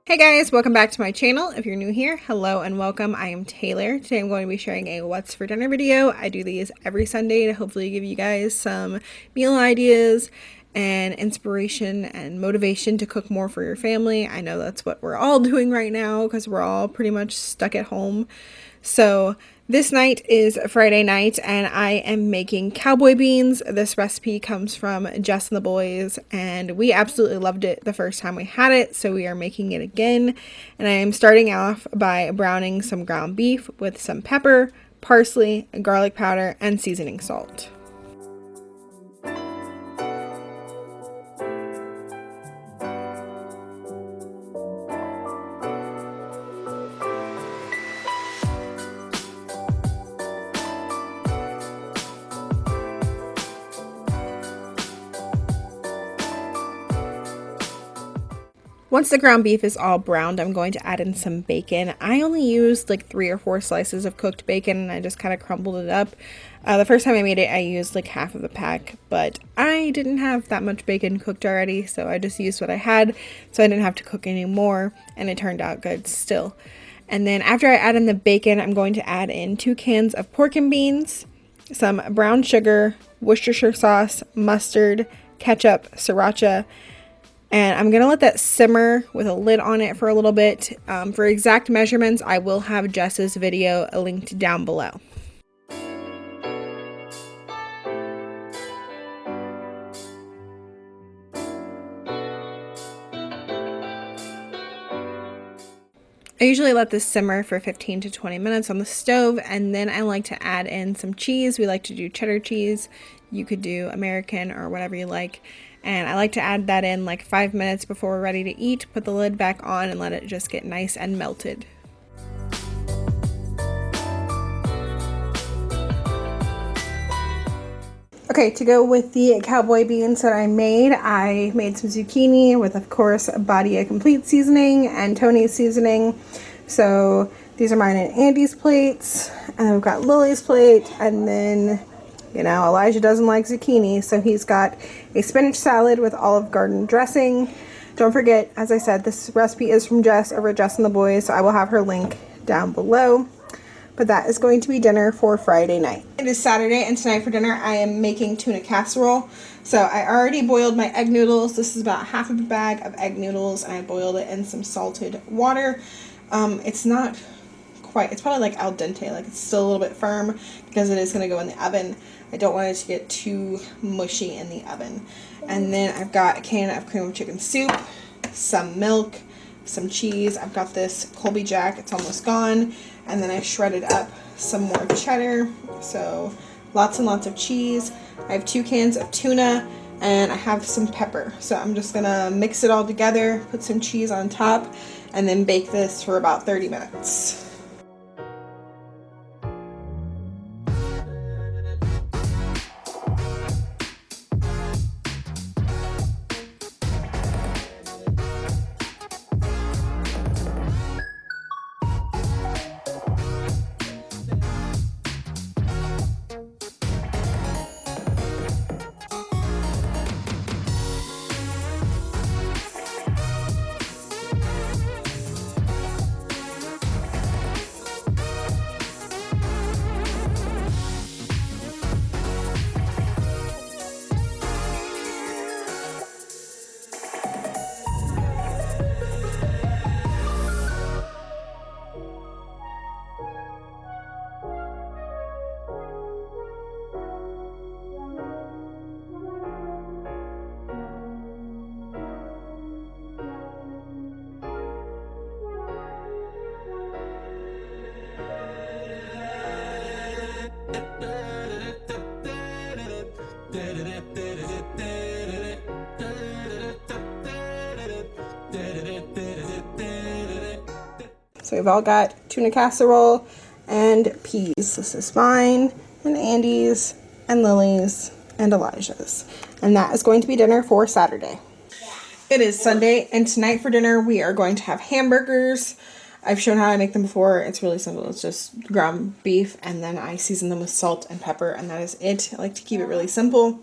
Hey guys, welcome back to my channel. If you're new here, hello and welcome. I am Taylor. Today I'm going to be sharing a what's for dinner video. I do these every Sunday to hopefully give you guys some meal ideas and inspiration and motivation to cook more for your family. I know that's what we're all doing right now because we're all pretty much stuck at home. So this night is Friday night and I am making cowboy beans. This recipe comes from Jess and the boys and we absolutely loved it the first time we had it, so we are making it again. And I am starting off by browning some ground beef with some pepper, parsley, garlic powder, and seasoning salt. Once the ground beef is all browned, I'm going to add in some bacon. I only used like 3 or 4 slices of cooked bacon and I just kind of crumbled it up. The first time I made it, I used like half of the pack, but I didn't have that much bacon cooked already, so I just used what I had, so I didn't have to cook any more, and it turned out good still. And then after I add in the bacon, I'm going to add in 2 cans of pork and beans, some brown sugar, Worcestershire sauce, mustard, ketchup, sriracha, and I'm going to let that simmer with a lid on it for a little bit. For exact measurements, I will have Jess's video linked down below. I usually let this simmer for 15 to 20 minutes on the stove, and then I like to add in some cheese. We like to do cheddar cheese. You could do American or whatever you like. And I like to add that in like 5 minutes before we're ready to eat. Put the lid back on and let it just get nice and melted. Okay, to go with the cowboy beans that I made some zucchini with, of course, Badia Complete seasoning and Tony's seasoning. So these are mine and Andy's plates, and then we've got Lily's plate, and then, you know, Elijah doesn't like zucchini, so he's got a spinach salad with Olive Garden dressing. Don't forget, as I said, this recipe is from Jess over at Jess and the Boys, so I will have her link down below. But that is going to be dinner for Friday night. It is Saturday, and tonight for dinner I am making tuna casserole. So I already boiled my egg noodles. This is about half of a bag of egg noodles, and I boiled it in some salted water. It's not quite, it's probably like al dente, like it's still a little bit firm because it is going to go in the oven. I don't want it to get too mushy in the oven. And then I've got a can of cream of chicken soup, some milk, some cheese. I've got this Colby Jack, it's almost gone. And then I shredded up some more cheddar, so lots and lots of cheese. I have 2 cans of tuna, and I have some pepper. So I'm just gonna mix it all together, put some cheese on top, and then bake this for about 30 minutes. So we've all got tuna casserole and peas. This is mine and Andy's and Lily's and Elijah's. And that is going to be dinner for Saturday. It is Sunday, and tonight for dinner we are going to have hamburgers. I've shown how I make them before. It's really simple. It's just ground beef, and then I season them with salt and pepper, and that is it. I like to keep it really simple.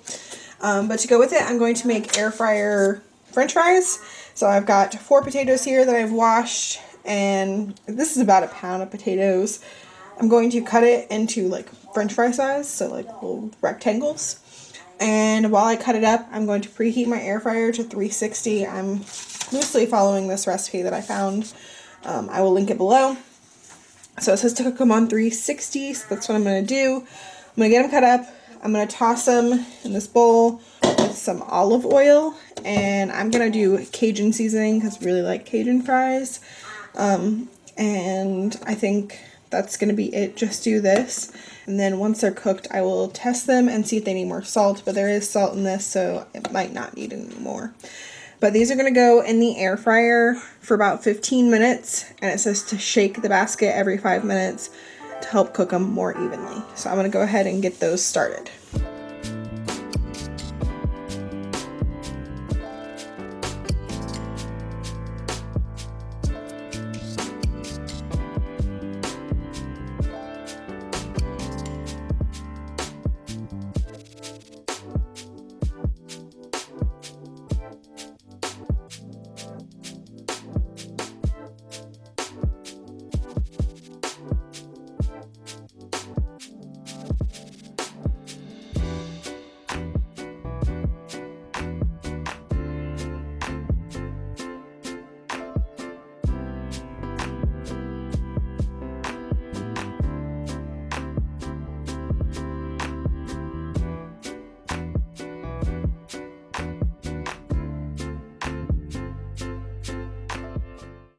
But to go with it, I'm going to make air fryer French fries. So I've got 4 potatoes here that I've washed, and this is about a pound of potatoes. I'm going to cut it into like French fry size, so like little rectangles. And while I cut it up, I'm going to preheat my air fryer to 360. I'm loosely following this recipe that I found. I will link it below. So it says to cook them on 360, so that's what I'm going to do. I'm going to get them cut up. I'm going to toss them in this bowl with some olive oil, and I'm going to do Cajun seasoning because I really like Cajun fries. And I think that's going to be it. Just do this, and then once they're cooked, I will test them and see if they need more salt, but there is salt in this, so it might not need any more. But these are going to go in the air fryer for about 15 minutes, and it says to shake the basket every 5 minutes to help cook them more evenly. So I'm going to go ahead and get those started.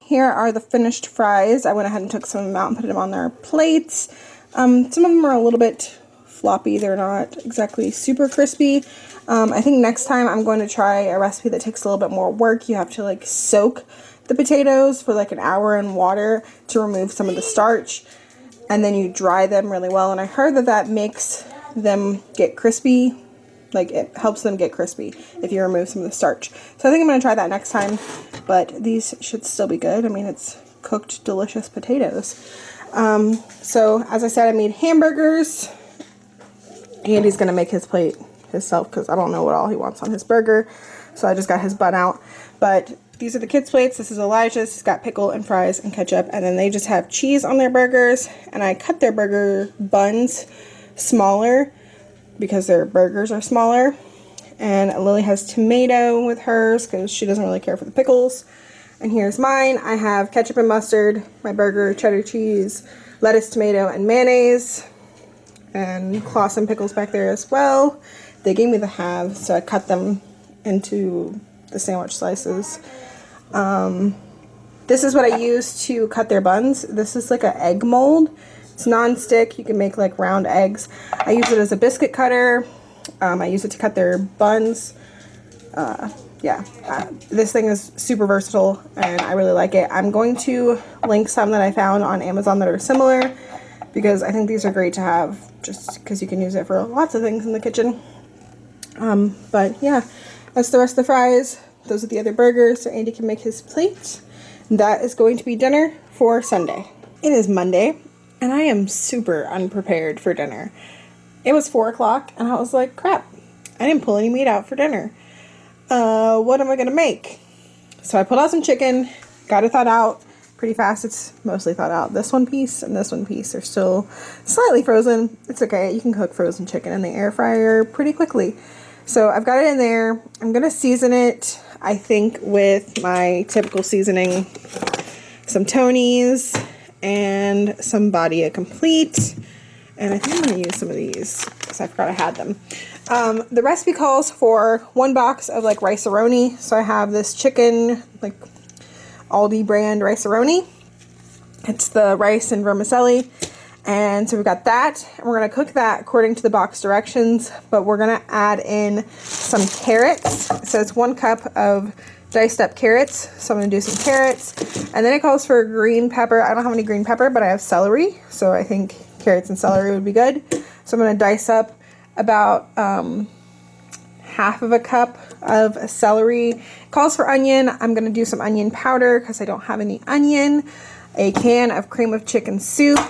Here are the finished fries. I went ahead and took some of them out and put them on their plates. Some of them are a little bit floppy. They're not exactly super crispy. I think next time I'm going to try a recipe that takes a little bit more work. You have to like soak the potatoes for like an hour in water to remove some of the starch, and then you dry them really well. And I heard that that makes them get crispy. Like, it helps them get crispy if you remove some of the starch. So I think I'm going to try that next time, but these should still be good. I mean, it's cooked, delicious potatoes. So as I said, I made hamburgers. Andy's going to make his plate himself because I don't know what all he wants on his burger. So I just got his bun out. But these are the kids' plates. This is Elijah's. He's got pickle and fries and ketchup. And then they just have cheese on their burgers. And I cut their burger buns smaller because their burgers are smaller. And Lily has tomato with hers because she doesn't really care for the pickles. And here's mine. I have ketchup and mustard, my burger, cheddar cheese, lettuce, tomato, and mayonnaise. And Clausen pickles back there as well. They gave me the halves, so I cut them into the sandwich slices. This is what I use to cut their buns. This is like an egg mold. It's non-stick. You can make like round eggs. I use it as a biscuit cutter. I use it to cut their buns. This thing is super versatile and I really like it. I'm going to link some that I found on Amazon that are similar because I think these are great to have just because you can use it for lots of things in the kitchen. But yeah, that's the rest of the fries. Those are the other burgers so Andy can make his plate. That is going to be dinner for Sunday. It is Monday. And I am super unprepared for dinner. It was 4 o'clock and I was like, crap, I didn't pull any meat out for dinner. What am I going to make? So I pulled out some chicken, got it thawed out pretty fast. It's mostly thawed out. This one piece and this one piece are still slightly frozen. It's okay. You can cook frozen chicken in the air fryer pretty quickly. So I've got it in there. I'm going to season it, I think, with my typical seasoning. Some Tony's and some Badia Complete, and I think I'm going to use some of these because I forgot I had them. The recipe calls for 1 box of like rice-a-roni, so I have this chicken, like Aldi brand rice-a-roni. It's the rice and vermicelli, and so we've got that, and we're going to cook that according to the box directions, but we're going to add in some carrots. So it's 1 cup of diced up carrots, so I'm going to do some carrots. And then it calls for green pepper. I don't have any green pepper, but I have celery, so I think carrots and celery would be good. So I'm going to dice up about half of a cup of celery. It calls for onion. I'm going to do some onion powder because I don't have any onion. A can of cream of chicken soup,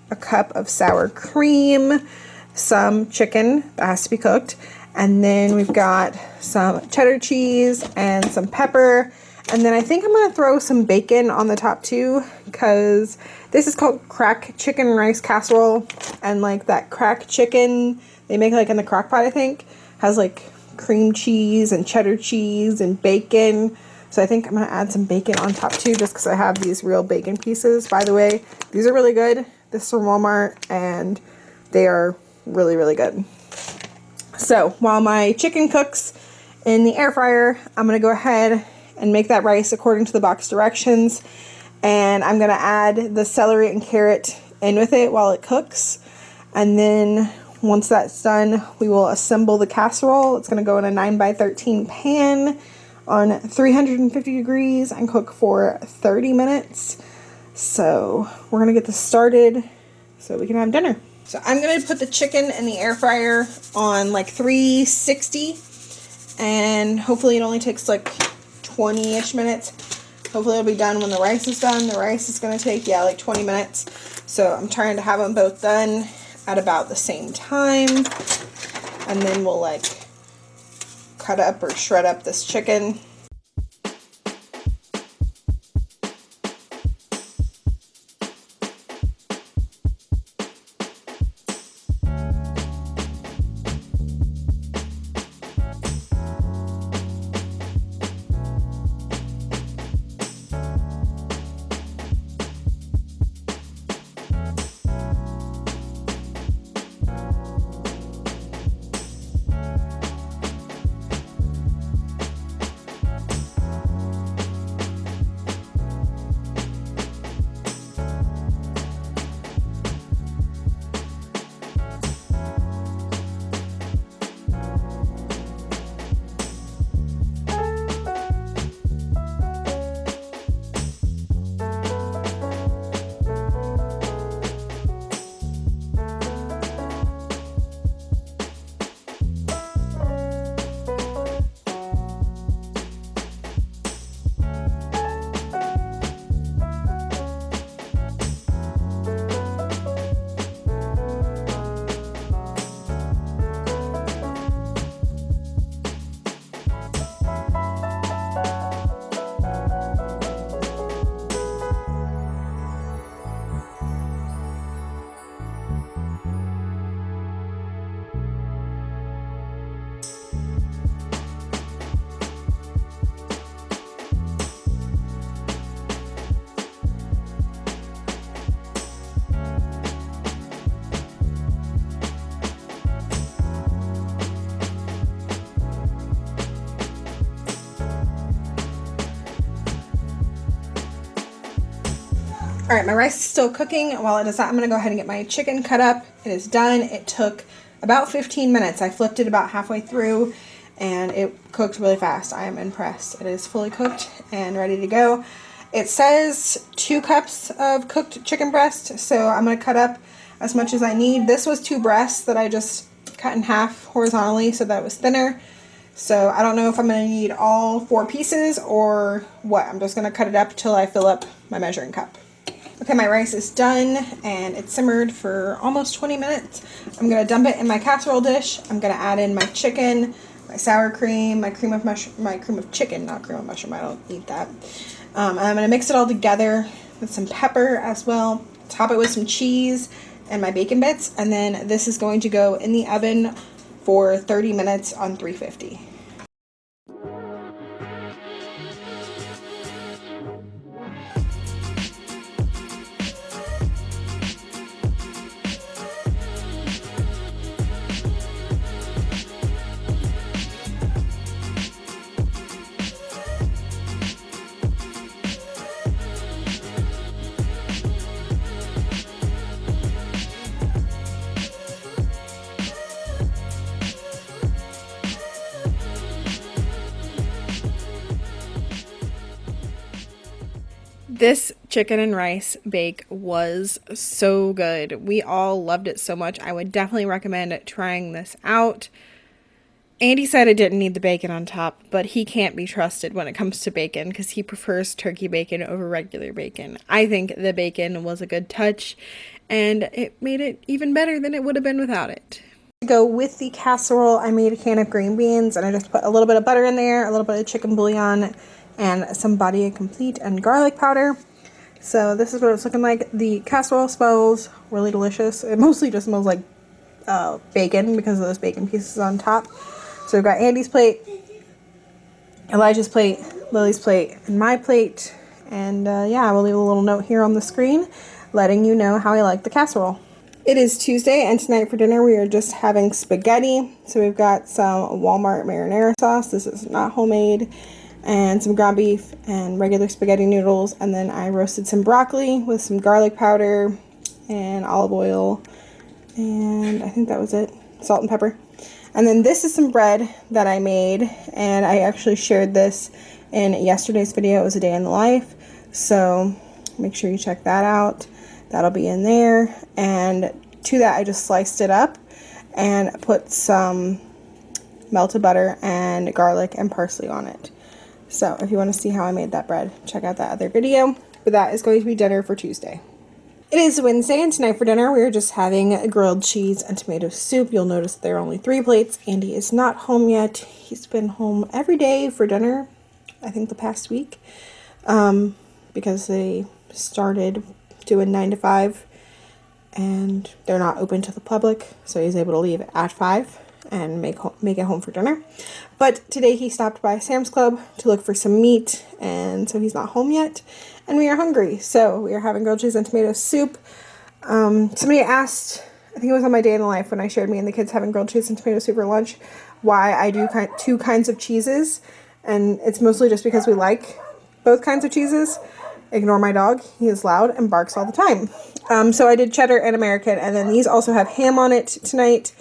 a cup of sour cream, some chicken that has to be cooked, And then we've got some cheddar cheese and some pepper. And then I think I'm going to throw some bacon on the top too, because this is called crack chicken rice casserole. And like that crack chicken they make like in the crock pot, I think, has like cream cheese and cheddar cheese and bacon. So I think I'm going to add some bacon on top too, just because I have these real bacon pieces. By the way, these are really good. This is from Walmart and they are really, really good. So while my chicken cooks in the air fryer, I'm going to go ahead and make that rice according to the box directions. And I'm going to add the celery and carrot in with it while it cooks. And then once that's done, we will assemble the casserole. It's going to go in a 9x13 pan on 350 degrees and cook for 30 minutes. So we're going to get this started so we can have dinner. So I'm going to put the chicken in the air fryer on like 360, and hopefully it only takes like 20-ish minutes. Hopefully it'll be done when the rice is done. The rice is going to take, yeah, like 20 minutes. So I'm trying to have them both done at about the same time. And then we'll like cut up or shred up this chicken. All right, my rice is still cooking. While it is that, I'm going to go ahead and get my chicken cut up. It is done. It took about 15 minutes. I flipped it about halfway through and it cooked really fast. I am impressed. It is fully cooked and ready to go. It says 2 cups of cooked chicken breast, so I'm going to cut up as much as I need. This was 2 breasts that I just cut in half horizontally so that it was thinner. So I don't know if I'm going to need all 4 pieces or what. I'm just going to cut it up till I fill up my measuring cup. Okay, my rice is done and it's simmered for almost 20 minutes. I'm going to dump it in my casserole dish. I'm going to add in my chicken, my sour cream, my cream of chicken, not cream of mushroom. I don't eat that. And I'm going to mix it all together with some pepper as well. Top it with some cheese and my bacon bits. And then this is going to go in the oven for 30 minutes on 350. This chicken and rice bake was so good. We all loved it so much. I would definitely recommend trying this out. Andy said I didn't need the bacon on top, but he can't be trusted when it comes to bacon because he prefers turkey bacon over regular bacon. I think the bacon was a good touch, and it made it even better than it would have been without it. To go with the casserole, I made a can of green beans and I just put a little bit of butter in there, a little bit of chicken bouillon, and some Body Complete and garlic powder. So this is what it's looking like. The casserole smells really delicious. It mostly just smells like bacon because of those bacon pieces on top. So we've got Andy's plate, Elijah's plate, Lily's plate, and my plate. And yeah, I will leave a little note here on the screen letting you know how I like the casserole. It is Tuesday, and tonight for dinner we are just having spaghetti. So we've got some Walmart marinara sauce. This is not homemade. And some ground beef and regular spaghetti noodles. And then I roasted some broccoli with some garlic powder and olive oil. And I think that was it. Salt and pepper. And then this is some bread that I made. And I actually shared this in yesterday's video. It was a day in the life. So make sure you check that out. That'll be in there. And to that, I just sliced it up and put some melted butter and garlic and parsley on it. So if you want to see how I made that bread, check out that other video. But that is going to be dinner for Tuesday. It is Wednesday, and tonight for dinner we are just having grilled cheese and tomato soup. You'll notice there are only 3 plates. Andy is not home yet. He's been home every day for dinner, I think the past week, because they started doing 9 to 5 and they're not open to the public, so he's able to leave at 5 and make it home for dinner. But today he stopped by Sam's Club to look for some meat, and so he's not home yet, and we are hungry, so we are having grilled cheese and tomato soup. Somebody asked, I think it was on my day in the life when I shared me and the kids having grilled cheese and tomato soup for lunch, why I do 2 kinds of cheeses, and it's mostly just because we like both kinds of cheeses. Ignore my dog. He is loud and barks all the time. So I did cheddar and American, and then these also have ham on it tonight,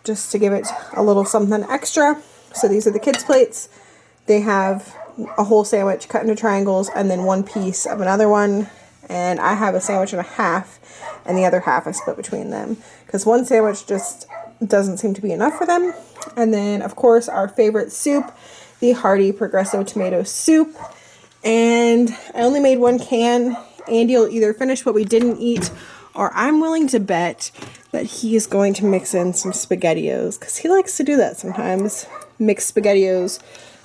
just to give it a little something extra. So these are the kids' plates. They have a whole sandwich cut into triangles and then 1 piece of another one. And I have a sandwich and a half, and the other half I split between them because 1 sandwich just doesn't seem to be enough for them. And then, of course, our favorite soup, the hearty Progresso tomato soup. And I only made 1 can. Andy will either finish what we didn't eat, or I'm willing to bet that he is going to mix in some SpaghettiOs, because he likes to do that sometimes. Mix SpaghettiOs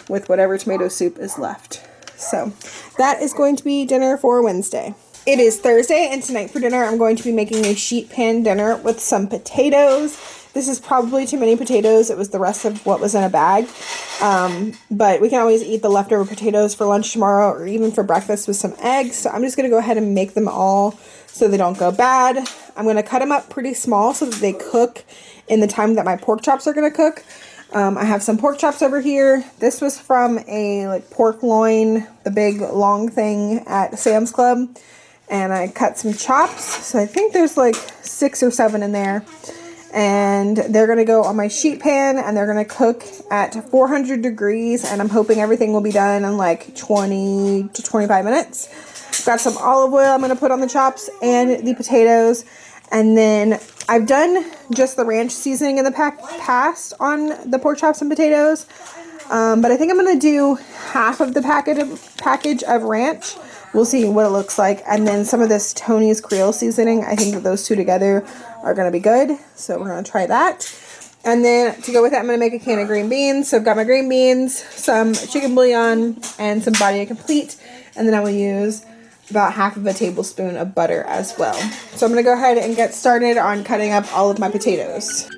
with whatever tomato soup is left. So that is going to be dinner for Wednesday. It is Thursday, and tonight for dinner I'm going to be making a sheet pan dinner with some potatoes. This is probably too many potatoes. It was the rest of what was in a bag. But we can always eat the leftover potatoes for lunch tomorrow or even for breakfast with some eggs. So I'm just going to go ahead and make them all so they don't go bad. I'm going to cut them up pretty small so that they cook in the time that my pork chops are going to cook. I have some pork chops over here. This was from a pork loin, the big long thing at Sam's Club. And I cut some chops. So I think there's 6 or 7 in there. And they're going to go on my sheet pan, and they're going to cook at 400 degrees, and I'm hoping everything will be done in 20 to 25 minutes. Got some olive oil I'm going to put on the chops and the potatoes, and then I've done just the ranch seasoning in the past on the pork chops and potatoes, but I think I'm going to do half of the package of ranch. We'll see what it looks like. And then some of this Tony's Creole seasoning. I think that those 2 together are going to be good. So we're going to try that. And then to go with that, I'm going to make a can of green beans. So I've got my green beans, some chicken bouillon, and some Body Complete. And then I will use about half of a tablespoon of butter as well. So I'm going to go ahead and get started on cutting up all of my potatoes.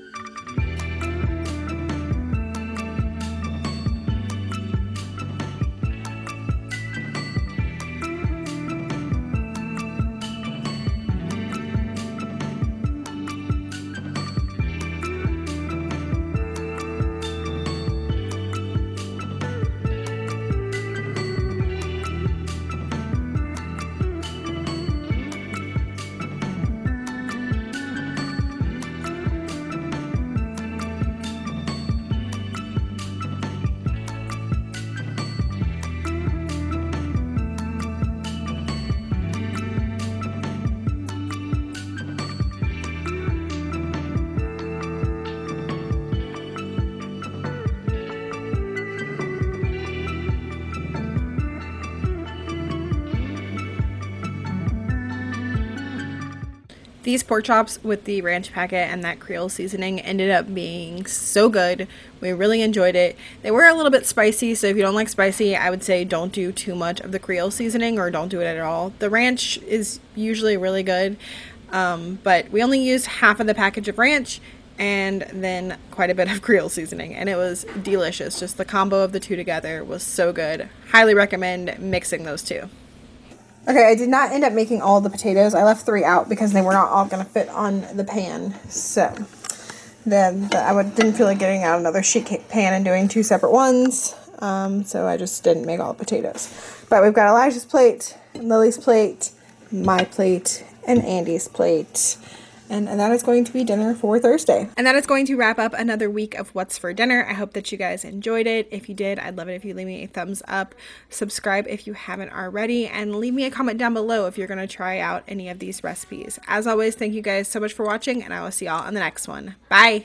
These pork chops with the ranch packet and that Creole seasoning ended up being so good. We really enjoyed it. They were a little bit spicy, so if you don't like spicy, I would say don't do too much of the Creole seasoning or don't do it at all. The ranch is usually really good, but we only used half of the package of ranch and then quite a bit of Creole seasoning, and it was delicious. Just the combo of the two together was so good. Highly recommend mixing those two. Okay, I did not end up making all the potatoes. I left 3 out because they were not all going to fit on the pan. So then didn't feel like getting out another sheet cake pan and doing 2 separate ones. So I just didn't make all the potatoes. But we've got Elijah's plate, Lily's plate, my plate, and Andy's plate. And that is going to be dinner for Thursday. And that is going to wrap up another week of What's for Dinner. I hope that you guys enjoyed it. If you did, I'd love it if you leave me a thumbs up. Subscribe if you haven't already. And leave me a comment down below if you're going to try out any of these recipes. As always, thank you guys so much for watching. And I will see y'all on the next one. Bye!